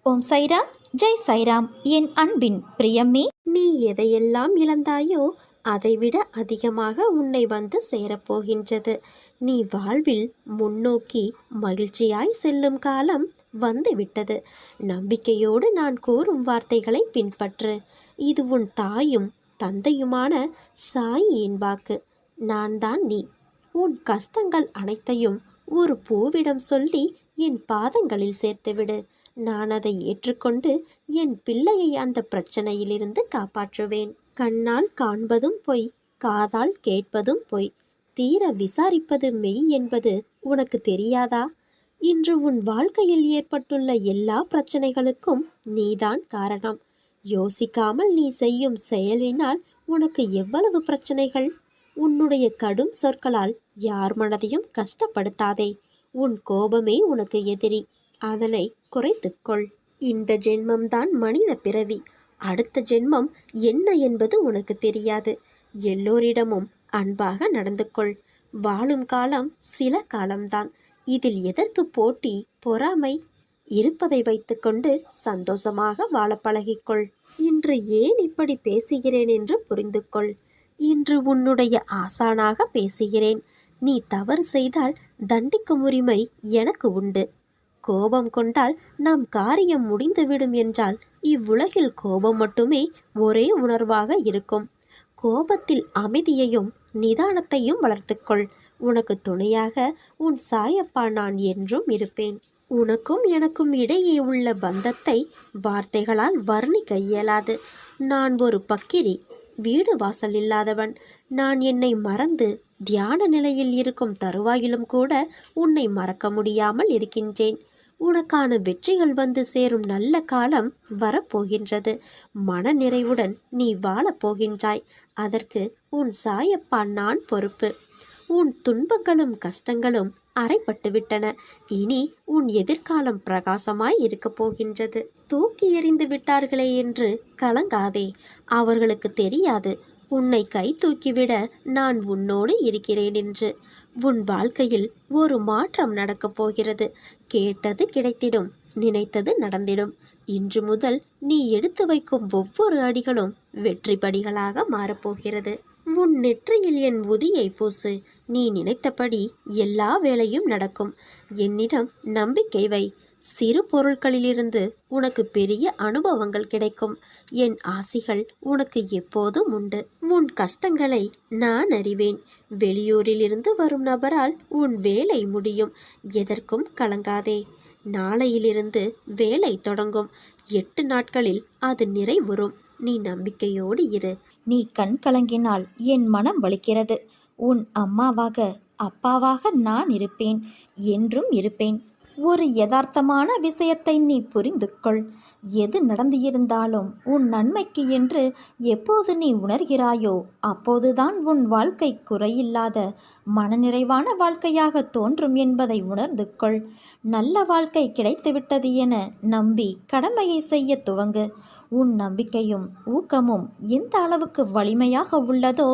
ஓம் சைராம், ஜெய் சைராம். என் அன்பின் பிரியமே, நீ எதையெல்லாம் இழந்தாயோ அதைவிட அதிகமாக உன்னை வந்து சேரப்போகின்றது. நீ வாழ்வில் முன்னோக்கி மகிழ்ச்சியாய் செல்லும் காலம் வந்துவிட்டது. நம்பிக்கையோடு நான் கூறும் வார்த்தைகளை பின்பற்று. இது உன் தாயும் தந்தையுமான சாயியின் வாக்கு. நான் தான் நீ. உன் கஷ்டங்கள் அனைத்தையும் ஒரு பூவிடம் சொல்லி என் பாதங்களில் சேர்த்துவிடு. நான் அதை ஏற்றுக்கொண்டு என் பிள்ளையை அந்த பிரச்சனையிலிருந்து காப்பாற்றுவேன். கண்ணால் காண்பதும் பொய், காதால் கேட்பதும் பொய், தீர விசாரிப்பது மெய் என்பது உனக்கு தெரியாதா? இன்று உன் வாழ்க்கையில் ஏற்பட்டுள்ள எல்லா பிரச்சனைகளுக்கும் நீதான் காரணம். யோசிக்காமல் நீ செய்யும் செயலினால் உனக்கு எவ்வளவு பிரச்சனைகள்! உன்னுடைய கடும் சொற்களால் யார் மனதையும் கஷ்டப்படுத்தாதே. உன் கோபமே உனக்கு எதிரி. அதனை குறைத்துக்கொள். இந்த ஜென்மம்தான் மனித பிறவி. அடுத்த ஜென்மம் என்ன என்பது உனக்கு தெரியாது. எல்லோரிடமும் அன்பாக நடந்து கொள். வாழும் காலம் சில காலம்தான். இதில் எதற்கு போட்டி, பொறாமை? இருப்பதை வைத்துக்கொண்டு சந்தோஷமாக வாழ பழகிக்கொள். இன்று ஏன் இப்படி பேசுகிறேன் என்று புரிந்து கொள். இன்று உன்னுடைய ஆசானாக பேசுகிறேன். நீ தவறு செய்தால் தண்டிக்கும் உரிமை எனக்கு உண்டு. கோபம் கொண்டால் நாம் காரியம் முடிந்துவிடும் என்றால் இவ்வுலகில் கோபம் மட்டுமே ஒரே உணர்வாக இருக்கும். கோபத்தில் அமைதியையும் நிதானத்தையும் வளர்த்துக்கொள். உனக்கு துணையாக உன் சாயப்பா நான் என்றும் இருப்பேன். உனக்கும் எனக்கும் இடையே உள்ள பந்தத்தை வார்த்தைகளால் வர்ணிக்க இயலாது. நான் ஒரு பக்கிரி, வீடு வாசல் இல்லாதவன். நான் என்னை மறந்து தியான நிலையில் இருக்கும் தருவாயிலும் கூட உன்னை மறக்க முடியாமல் இருக்கின்றேன். உனக்கான வெற்றிகள் வந்து சேரும் நல்ல காலம் வரப்போகின்றது. மன நிறைவுடன் நீ வாழப்போகின்றாய். அதற்கு உன் சாயப்பா நான் பொறுப்பு. உன் துன்பங்களும் கஷ்டங்களும் அறைப்பட்டுவிட்டன. இனி உன் எதிர்காலம் பிரகாசமாய் இருக்கப் போகின்றது. தூக்கி எறிந்து விட்டார்களே என்று கலங்காதே. அவர்களுக்கு தெரியாது உன்னை கை தூக்கிவிட நான் உன்னோடு இருக்கிறேன் என்று. உன் வாழ்க்கையில் ஒரு மாற்றம் நடக்கப் போகிறது. கேட்டது கிடைத்திடும், நினைத்தது நடந்திடும். இன்று முதல் நீ எடுத்து வைக்கும் ஒவ்வொரு அடிகளும் வெற்றி படிகளாக மாறப்போகிறது. உன் நெற்றியில் என் உதியை பூசு. நீ நினைத்தபடி எல்லா வேலையும் நடக்கும். என்னிடம் நம்பிக்கை வை. சிறு பொருட்களிலிருந்து உனக்கு பெரிய அனுபவங்கள் கிடைக்கும். என் ஆசிகள் உனக்கு எப்போதும் உண்டு. உன் கஷ்டங்களை நான் அறிவேன். வெளியூரிலிருந்து வரும் நபரால் உன் வேலை முடியும். எதற்கும் கலங்காதே. நாளையிலிருந்து வேலை தொடங்கும். 8 நாட்களில் அது நிறைவுறும். நீ நம்பிக்கையோடு இரு. நீ கண் கலங்கினால் என் மனம் வலிக்கிறது. உன் அம்மாவாக அப்பாவாக நான் இருப்பேன், என்றும் இருப்பேன். ஒரு யதார்த்தமான விஷயத்தை நீ புரிந்து கொள். எது நடந்து இருந்தாலும் உன் நன்மைக்கு என்று எப்போது நீ உணர்கிறாயோ அப்போதுதான் உன் வாழ்க்கை குறையில்லாத மனநிறைவான வாழ்க்கையாக தோன்றும் என்பதை உணர்ந்து கொள். நல்ல வாழ்க்கை கிடைத்துவிட்டது என நம்பி கடமையை செய்ய துவங்கு. உன் நம்பிக்கையும் ஊக்கமும் எந்த அளவுக்கு வலிமையாக உள்ளதோ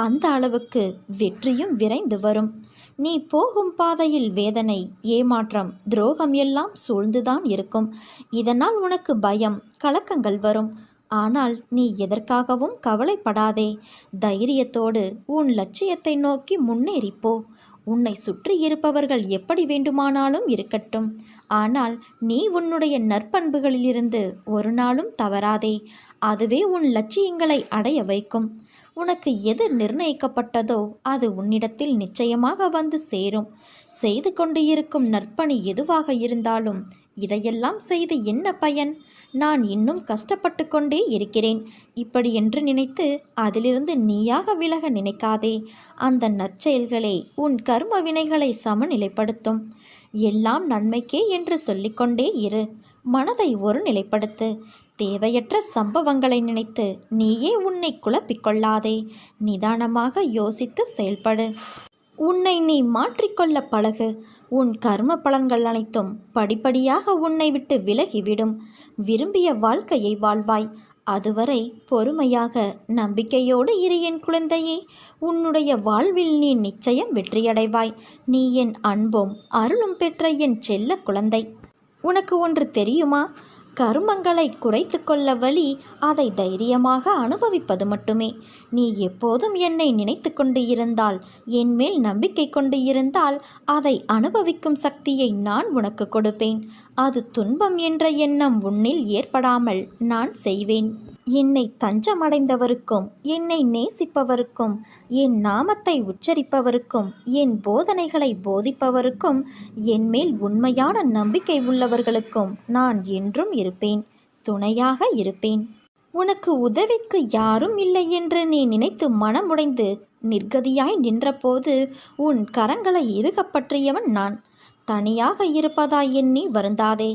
அந்த அளவுக்கு வெற்றியும் விரைந்து வரும். நீ போகும் பாதையில் வேதனை, ஏமாற்றம், துரோகம் எல்லாம் சூழ்ந்துதான் இருக்கும். இதனால் உனக்கு பயம், கலக்கங்கள் வரும். ஆனால் நீ எதற்காகவும் கவலைப்படாதே. தைரியத்தோடு உன் லட்சியத்தை நோக்கி முன்னேறிப்போ. உன்னை சுற்றி இருப்பவர்கள் எப்படி வேண்டுமானாலும் இருக்கட்டும். ஆனால் நீ உன்னுடைய நற்பண்புகளிலிருந்து ஒரு நாளும் தவறாதே. அதுவே உன் லட்சியங்களை அடைய வைக்கும். உனக்கு எது நிர்ணயிக்கப்பட்டதோ அது உன்னிடத்தில் நிச்சயமாக வந்து சேரும். செய்து கொண்டு இருக்கும் நற்பணி எதுவாக இருந்தாலும் இதையெல்லாம் செய்து என்ன பயன்? நான் இன்னும் கஷ்டப்பட்டு கொண்டே இருக்கிறேன் இப்படி என்று நினைத்து அதிலிருந்து நீயாக விலக நினைக்காதே. அந்த நற்செயல்களே உன் கர்ம வினைகளை சமநிலைப்படுத்தும். எல்லாம் நன்மைக்கே என்று சொல்லிக்கொண்டே இரு. மனதை ஒரு நிலைப்படுத்து. தேவையற்ற சம்பவங்களை நினைத்து நீயே உன்னை குழப்பிக்கொள்ளாதே. நிதானமாக யோசித்து செயல்படு. உன்னை நீ மாற்றிக்கொள்ள பழகு. உன் கர்ம பலன்கள் அனைத்தும் படிப்படியாக உன்னை விட்டு விலகிவிடும். விரும்பிய வாழ்க்கையை வாழ்வாய். அதுவரை பொறுமையாக நம்பிக்கையோடு இரு என் குழந்தையே. உன்னுடைய வாழ்வில் நீ நிச்சயம் வெற்றியடைவாய். நீ என் அன்பும் அருளும் பெற்ற என் செல்ல குழந்தை. உனக்கு ஒன்று தெரியுமா? கருமங்களை குறைத்து கொள்ள வழி அதை தைரியமாக அனுபவிப்பது மட்டுமே. நீ எப்போதும் என்னை நினைத்து கொண்டு இருந்தால், என் மேல் நம்பிக்கை கொண்டு இருந்தால், அதை அனுபவிக்கும் சக்தியை நான் உனக்கு கொடுப்பேன். அது துன்பம் என்ற எண்ணம் உன்னில் ஏற்படாமல் நான் செய்வேன். என்னை தஞ்சமடைந்தவருக்கும், என்னை நேசிப்பவருக்கும், என் நாமத்தை உச்சரிப்பவருக்கும், என் போதனைகளை போதிப்பவருக்கும், என் மேல் உண்மையான நம்பிக்கை உள்ளவர்களுக்கும் நான் என்றும் இருப்பேன், துணையாக இருப்பேன். உனக்கு உதவிக்கு யாரும் இல்லை என்று நீ நினைத்து மனமுடைந்து நிர்கதியாய் நின்றபோது உன் கரங்களை இறுகப் பற்றியவன் நான். தனியாக இருப்பதாய் எண்ணி வருந்தாதே.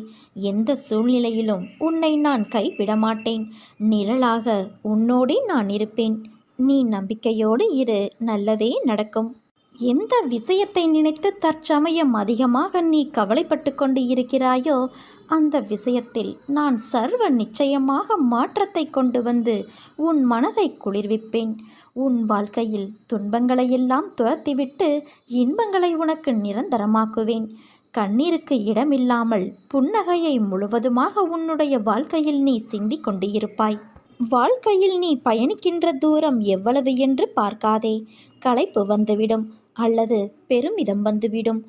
எந்த சூழ்நிலையிலும் உன்னை நான் கைவிடமாட்டேன். நிழலாக உன்னோடே நான் இருப்பேன். நீ நம்பிக்கையோடு இரு, நல்லதே நடக்கும். எந்த விஷயத்தை நினைத்து தற்சமயம் அதிகமாக நீ கவலைப்பட்டு கொண்டு இருக்கிறாயோ அந்த விஷயத்தில் நான் சர்வ நிச்சயமாக மாற்றத்தை கொண்டு வந்து உன் மனதை குளிர்விப்பேன். உன் வாழ்க்கையில் துன்பங்களையெல்லாம் துரத்திவிட்டு இன்பங்களை உனக்கு நிரந்தரமாக்குவேன். கண்ணீருக்கு இடமில்லாமல் புன்னகையை முழுவதுமாக உன்னுடைய வாழ்க்கையில் நீ சிந்தி கொண்டு இருப்பாய். வாழ்க்கையில் நீ பயணிக்கின்ற தூரம் எவ்வளவு என்று பார்க்காதே. களைப்பு வந்துவிடும் அல்லது பெருமிதம் வந்துவிடும்.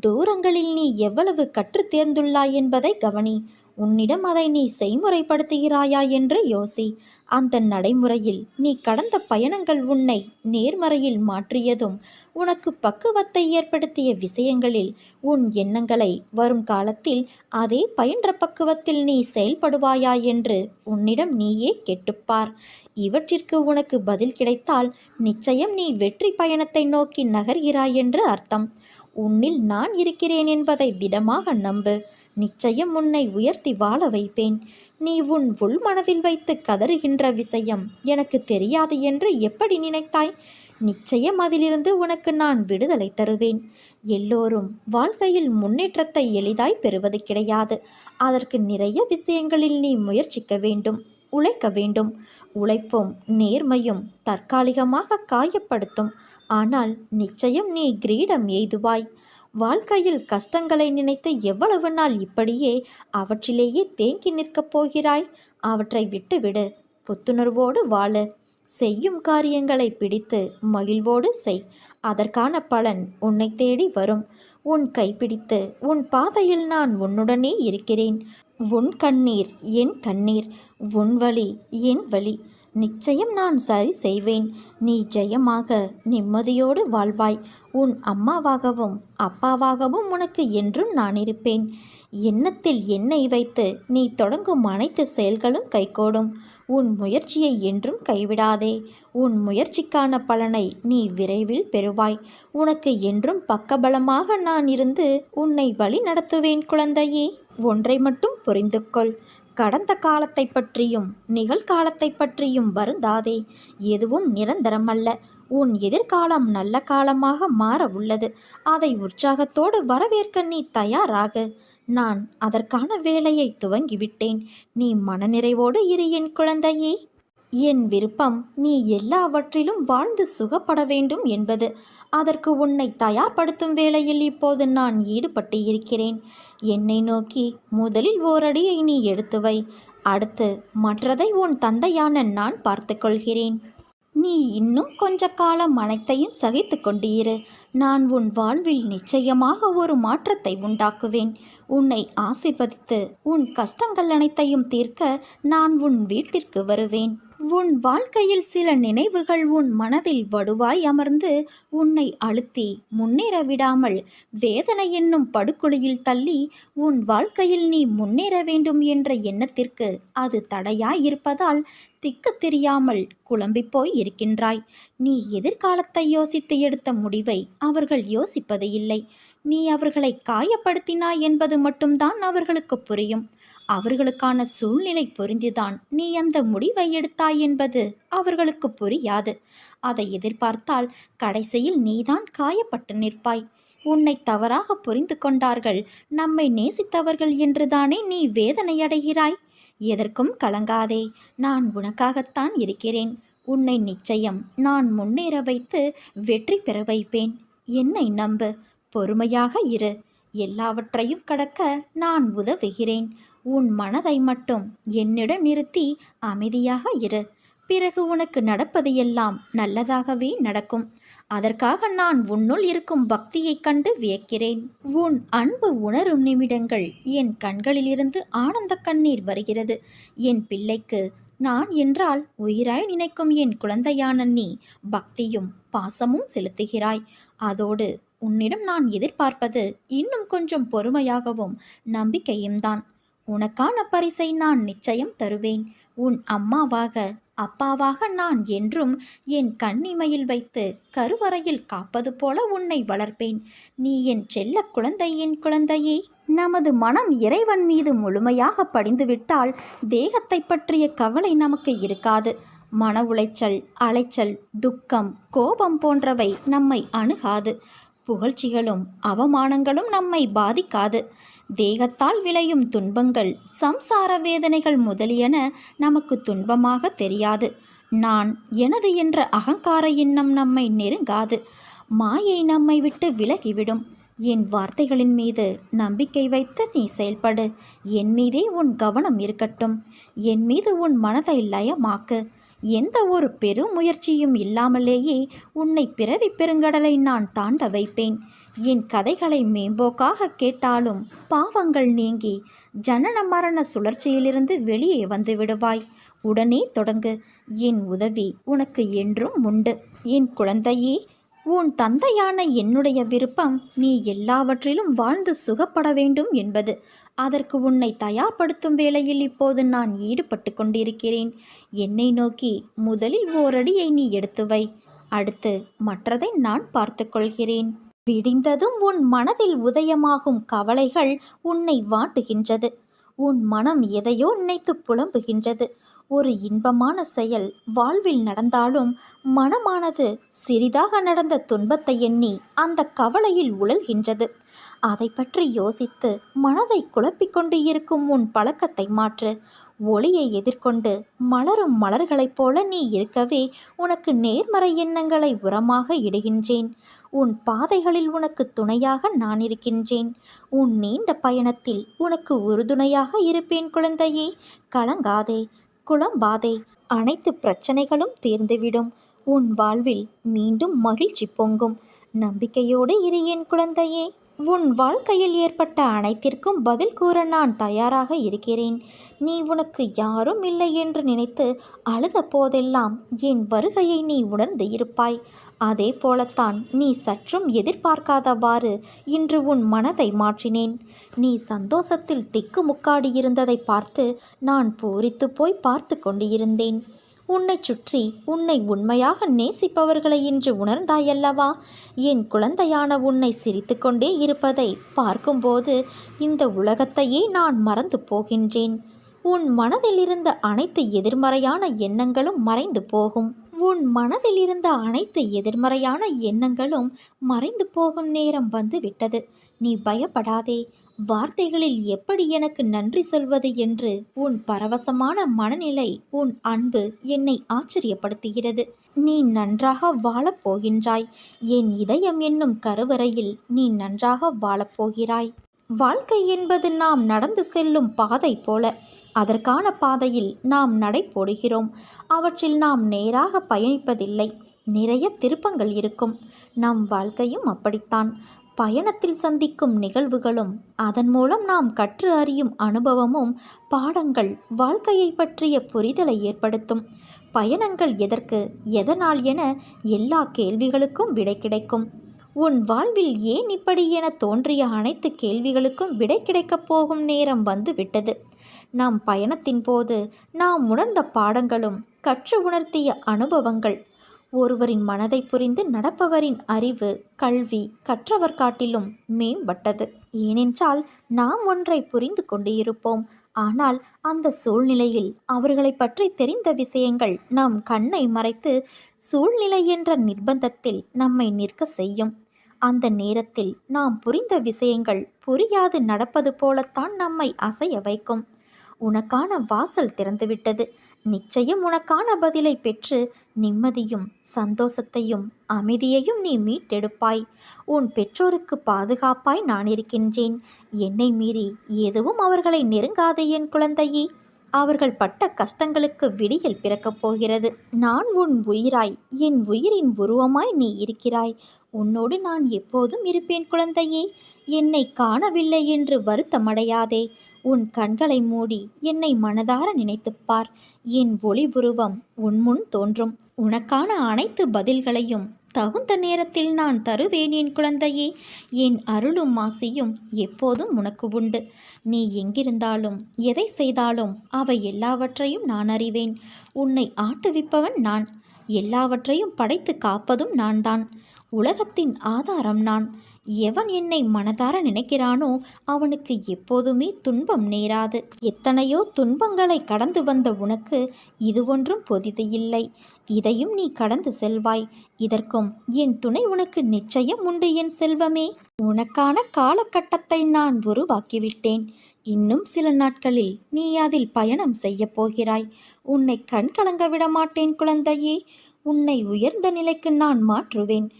தூரங்களில் நீ எவ்வளவு கற்று தேர்ந்துள்ளாய் என்பதை கவனி. உன்னிடம் அதை நீ செய்முறைப்படுத்துகிறாயா என்று யோசி. அந்த நடைமுறையில் நீ கடந்த பயணங்கள் உன்னை நேர்மறையில் மாற்றியதும், உனக்கு பக்குவத்தை ஏற்படுத்திய விஷயங்களில் உன் எண்ணங்களை வரும் காலத்தில் அதே பயின்ற பக்குவத்தில் நீ செயல்படுவாயா என்று உன்னிடம் நீயே கேட்டுப்பார். இவற்றிற்கு உனக்கு பதில் கிடைத்தால் நிச்சயம் நீ வெற்றி பயணத்தை நோக்கி நகர்கிறாய் என்று அர்த்தம். உன்னில் நான் இருக்கிறேன் என்பதை திடமாக நம்பு. நிச்சயம் உன்னை உயர்த்தி வாழ வைப்பேன். நீ உன் உள் மனதில் வைத்து கதறுகின்ற விஷயம் எனக்கு தெரியாது என்று எப்படி நினைத்தாய்? நிச்சயம் அதிலிருந்து உனக்கு நான் விடுதலை தருவேன். எல்லோரும் வாழ்க்கையில் முன்னேற்றத்தை எளிதாய் பெறுவது கிடையாது. அதற்கு நிறைய விஷயங்களில் நீ முயற்சிக்க வேண்டும், உழைக்க வேண்டும். உழைப்பும் நேர்மையும் தற்காலிகமாக காயப்படுத்தும், ஆனால் நிச்சயம் நீ கிரீடம் எய்துவாய். வாழ்க்கையில் கஷ்டங்களை நினைத்து எவ்வளவு நாள் இப்படியே அவற்றிலேயே தேங்கி நிற்கப் போகிறாய்? அவற்றை விட்டுவிடு, புத்துணர்வோடு வாழு. செய்யும் காரியங்களை பிடித்து மகிழ்வோடு செய். அதற்கான பலன் உன்னை தேடி வரும். உன் கைப்பிடித்து உன் பாதையில் நான் உன்னுடனே இருக்கிறேன். உன் கண்ணீர் என் கண்ணீர், உன் வலி என் வலி. நிச்சயம் நான் சரி செய்வேன். நீ ஜெயமாக நிம்மதியோடு வாழ்வாய். உன் அம்மாவாகவும் அப்பாவாகவும் உனக்கு என்றும் நான் இருப்பேன். எண்ணத்தில் என்னை வைத்து நீ தொடங்கும் அனைத்து செயல்களும் கைகூடும். உன் முயற்சியை என்றும் கைவிடாதே. உன் முயற்சிக்கான பலனை நீ விரைவில் பெறுவாய். உனக்கு என்றும் பக்கபலமாக நான் இருந்து உன்னை வழி நடத்துவேன் குழந்தையே. ஒன்றை மட்டும் புரிந்து கொள். கடந்த காலத்தை பற்றியும் நிகழ்காலத்தை பற்றியும் வருந்தாதே. எதுவும் நிரந்தரமல்ல. உன் எதிர்காலம் நல்ல காலமாக மாற உள்ளது. அதை உற்சாகத்தோடு வரவேற்க நீ தயாராக. நான் அதற்கான வேலையை துவங்கிவிட்டேன். நீ மனநிறைவோடு இரு என் குழந்தையே. என் விருப்பம் நீ எல்லாவற்றிலும் வாழ்ந்து சுகப்பட வேண்டும் என்பது. அதற்கு உன்னை தயார்படுத்தும் வேளையில் இப்போது நான் ஈடுபட்டு இருக்கிறேன். என்னை நோக்கி முதலில் ஓரடியை நீ எடுத்து வை. அடுத்து மற்றதை உன் தந்தையான நான் பார்த்து கொள்கிறேன். நீ இன்னும் கொஞ்ச காலம் அனைத்தையும் சகித்து கொண்டிரு. நான் உன் வாழ்வில் நிச்சயமாக ஒரு மாற்றத்தை உண்டாக்குவேன். உன்னை ஆசீர்வதித்து உன் கஷ்டங்கள் அனைத்தையும் தீர்க்க நான் உன் வீட்டிற்கு வருவேன். உன் வாழ்க்கையில் சில நினைவுகள் உன் மனதில் வடுவாய் அமர்ந்து உன்னை அழுத்தி முன்னேற விடாமல் வேதனை என்னும் படுகொலியில் தள்ளி உன் வாழ்க்கையில் நீ முன்னேற வேண்டும் என்ற எண்ணத்திற்கு அது தடையாய் இருப்பதால் திக்கு தெரியாமல் குழம்பிப்போய் இருக்கின்றாய். நீ எதிர்காலத்தை யோசித்து எடுத்த முடிவை அவர்கள் யோசிப்பது இல்லை. நீ அவர்களை காயப்படுத்தினாய் என்பது மட்டும்தான் அவர்களுக்கு புரியும். அவர்களுக்கான சூழ்நிலை புரிந்துதான் நீ அந்த முடிவை எடுத்தாய் என்பது அவர்களுக்கு புரியாது. அதை எதிர்பார்த்தால் கடைசியில் நீதான் காயப்பட்டு நிற்பாய். உன்னை தவறாக புரிந்து கொண்டார்கள், நம்மை நேசித்தவர்கள் என்றுதானே நீ வேதனையடைகிறாய். எதற்கும் கலங்காதே. நான் உனக்காகத்தான் இருக்கிறேன். உன்னை நிச்சயம் நான் முன்னேற வைத்து வெற்றி பெற வைப்பேன். என்னை நம்பு, பொறுமையாக இரு. எல்லாவற்றையும் கடக்க நான் உதவுகிறேன். உன் மனதை மட்டும் என்னிடம் நிறுத்தி அமைதியாக இரு. பிறகு உனக்கு நடப்பது எல்லாம் நல்லதாகவே நடக்கும். அதற்காக நான் உன்னுள் இருக்கும் பக்தியைக் கண்டு வியக்கிறேன். உன் அன்பு உணரும் நிமிடங்கள் என் கண்களிலிருந்து ஆனந்த கண்ணீர் வருகிறது. என் பிள்ளைக்கு நான் என்றால் உயிராய் நினைக்கும் என் குழந்தையான நீ பக்தியும் பாசமும் செலுத்துகிறாய். அதோடு உன்னிடம் நான் எதிர்பார்ப்பது இன்னும் கொஞ்சம் பொறுமையாகவும் நம்பிக்கையும் தான். உனக்கான பரிசை நான் நிச்சயம் தருவேன். உன் அம்மாவாக அப்பாவாக நான் என்றும் என் கண்ணிமையில் வைத்து கருவறையில் காப்பது போல உன்னை வளர்ப்பேன். நீ என் செல்ல குழந்தை. என் குழந்தையே, நமது மனம் இறைவன் மீது முழுமையாக படிந்துவிட்டால் தேகத்தை பற்றிய கவலை நமக்கு இருக்காது. மன உளைச்சல், அலைச்சல், துக்கம், கோபம் போன்றவை நம்மை அணுகாது. புகழ்ச்சிகளும் அவமானங்களும் நம்மை பாதிக்காது. தேகத்தால் விளையும் துன்பங்கள், சம்சார வேதனைகள் முதலியன நமக்கு துன்பமாக தெரியாது. நான் எனது என்ற அகங்கார எண்ணம் நம்மை நெருங்காது. மாயை நம்மை விட்டு விலகிவிடும். என் வார்த்தைகளின் மீது நம்பிக்கை வைத்து நீ செயல்படு. என் மீதே உன் கவனம் இருக்கட்டும். என் மீது உன் மனதை லயமாக்கு. எந்த ஒரு பெரும் முயற்சியும் இல்லாமலேயே உன்னை பிறவி பெருங்கடலை நான் தாண்ட வைப்பேன். என் கதைகளை மேம்போக்காக கேட்டாலும் பாவங்கள் நீங்கி ஜனன மரண சுழற்சியிலிருந்து வெளியே வந்து விடுவாய். உடனே தொடங்கு. என் உதவி உனக்கு என்றும் உண்டு. என் குழந்தையே, உன் தந்தையான என்னுடைய விருப்பம் நீ எல்லாவற்றிலும் வாழ்ந்து சுகப்பட வேண்டும் என்பது. அதற்கு உன்னை தயார்படுத்தும் வேளையில் இப்போது நான் ஈடுபட்டு கொண்டிருக்கிறேன். என்னை நோக்கி முதலில் ஓரடியை நீ எடுத்து வை. அடுத்து மற்றதை நான் பார்த்து கொள்கிறேன். விடிந்ததும் உன் மனதில் உதயமாகும் கவலைகள் உன்னை வாட்டுகின்றது. உன் மனம் எதையோ நினைத்து புலம்புகின்றது. ஒரு இன்பமான செயல் வாழ்வில் நடந்தாலும் மனமானது சிறிதாக நடந்த துன்பத்தை எண்ணி அந்த கவலையில் உழல்கின்றது. அதை பற்றி யோசித்து மனதை குழப்பிக்கொண்டு இருக்கும் உன் பழக்கத்தை மாற்று. ஒளியை எதிர்கொண்டு மலரும் மலர்களைப் போல நீ இருக்கவே உனக்கு நேர்மறை எண்ணங்களை உரமாக இடுகின்றேன். உன் பாதைகளில் உனக்கு துணையாக நான் இருக்கின்றேன். உன் நீண்ட பயணத்தில் உனக்கு உறுதுணையாக இருப்பேன் குழந்தையே. கலங்காதே, குழம்பாதே. அனைத்து பிரச்சனைகளும் தீர்ந்துவிடும். உன் வாழ்வில் மீண்டும் மகிழ்ச்சி பொங்கும். நம்பிக்கையோடு இரு என் குழந்தையே. உன் வாழ்க்கையில் ஏற்பட்ட அனைத்திற்கும் பதில் கூற நான் தயாராக இருக்கிறேன். நீ உனக்கு யாரும் இல்லை என்று நினைத்து அழுத போதெல்லாம் என் வருகையை நீ உணர்ந்து இருப்பாய். அதே போலத்தான் நீ சற்றும் எதிர்பார்க்காதவாறு இன்று உன் மனதை மாற்றினேன். நீ சந்தோஷத்தில் திக்குமுக்காடி இருந்ததை பார்த்து நான் பூரித்து போய் பார்த்து கொண்டிருந்தேன். உன்னை சுற்றி உன்னை உண்மையாக நேசிப்பவர்களை இன்று உணர்ந்தாயல்லவா? என் குழந்தையான உன்னை சிரித்து கொண்டே இருப்பதை பார்க்கும்போது இந்த உலகத்தையே நான் மறந்து போகின்றேன். உன் மனதில் இருந்த அனைத்து எதிர்மறையான எண்ணங்களும் மறைந்து போகும். உன் மனதில் இருந்த அனைத்து எதிர்மறையான எண்ணங்களும் மறைந்து போகும் நேரம் வந்து விட்டது. நீ பயப்படாதே. வார்த்தைகளில் எப்படி எனக்கு நன்றி சொல்வது என்று உன் பரவசமான மனநிலை, உன் அன்பு என்னை ஆச்சரியப்படுத்துகிறது. நீ நன்றாக வாழப்போகின்றாய். என் இதயம் என்னும் கருவறையில் நீ நன்றாக வாழப்போகிறாய். வாழ்க்கை என்பது நாம் நடந்து செல்லும் பாதை போல. அதற்கான பாதையில் நாம் நடை போடுகிறோம். அவற்றில் நாம் நேராக பயணிப்பதில்லை. நிறைய திருப்பங்கள் இருக்கும். நம் வாழ்க்கையும் அப்படித்தான். பயணத்தில் சந்திக்கும் நிகழ்வுகளும் அதன் மூலம் நாம் கற்று அறியும் அனுபவமும் பாடங்கள் வாழ்க்கையை பற்றிய புரிதலை ஏற்படுத்தும். பயணங்கள் எதற்கு, எதனால் என எல்லா கேள்விகளுக்கும் விடை கிடைக்கும். உன் வாழ்வில் ஏன் இப்படி என தோன்றிய அனைத்து கேள்விகளுக்கும் விடை கிடைக்கப் போகும் நேரம் வந்து விட்டது. நம் பயணத்தின் போது நாம் உணர்ந்த பாடங்களும் கற்று உணர்த்திய அனுபவங்கள். ஒருவரின் மனதை புரிந்து நடப்பவரின் அறிவு, கல்வி கற்றவர் காட்டிலும் மேம்பட்டது. ஏனென்றால் நாம் ஒன்றை புரிந்து கொண்டு இருப்போம். ஆனால் அந்த சூழ்நிலையில் அவர்களை பற்றி தெரிந்த விஷயங்கள் நம் கண்ணை மறைத்து சூழ்நிலை என்ற நிர்பந்தத்தில் நம்மை நிற்க செய்யும். அந்த நேரத்தில் நாம் புரிந்த விஷயங்கள் புரியாது நடப்பது போலத்தான் நம்மை அசைய வைக்கும். உனக்கான வாசல் திறந்துவிட்டது. நிச்சயம் உனக்கான பதிலை பெற்று நிம்மதியும் சந்தோஷத்தையும் அமைதியையும் நீ மீட்டெடுப்பாய். உன் பெற்றோருக்கு பாதுகாப்பாய் நான் இருக்கின்றேன். என்னை மீறி எதுவும் அவர்களை நெருங்காதே என் குழந்தையே. அவர்கள் பட்ட கஷ்டங்களுக்கு விடியல் பிறக்கப் போகிறது. நான் உன் உயிராய், என் உயிரின் உருவமாய் நீ இருக்கிறாய். உன்னோடு நான் எப்போதும் இருப்பேன் குழந்தையே. என்னை காணவில்லை என்று வருத்தமடையாதே. உன் கண்களை மூடி என்னை மனதார நினைத்துப்பார். என் ஒளி உருவம் உன்முன் தோன்றும். உனக்கான அனைத்து பதில்களையும் தகுந்த நேரத்தில் நான் தருவேன் என் குழந்தையே. என் அருளும் ஆசையும் எப்போதும் உனக்கு உண்டு. நீ எங்கிருந்தாலும் எதை செய்தாலும் அவை எல்லாவற்றையும் நான் அறிவேன். உன்னை ஆட்டுவிப்பவன் நான். எல்லாவற்றையும் படைத்து காப்பதும் நான் தான். உலகத்தின் ஆதாரம் நான். எவன் என்னை மனதார நினைக்கிறானோ அவனுக்கு எப்போதுமே துன்பம் நேராது. எத்தனையோ துன்பங்களை கடந்து வந்த உனக்கு இது ஒன்றும் புதிது இல்லை. இதையும் நீ கடந்து செல்வாய். இதற்கும் என் துணை உனக்கு நிச்சயம் உண்டு என் செல்வமே. உனக்கான காலகட்டத்தை நான் உருவாக்கிவிட்டேன். இன்னும் சில நாட்களில் நீ அதில் பயணம் செய்ய போகிறாய். உன்னை கண் கலங்க விட மாட்டேன் குழந்தையே. உன்னை உயர்ந்த நிலைக்கு நான் மாற்றுவேன்.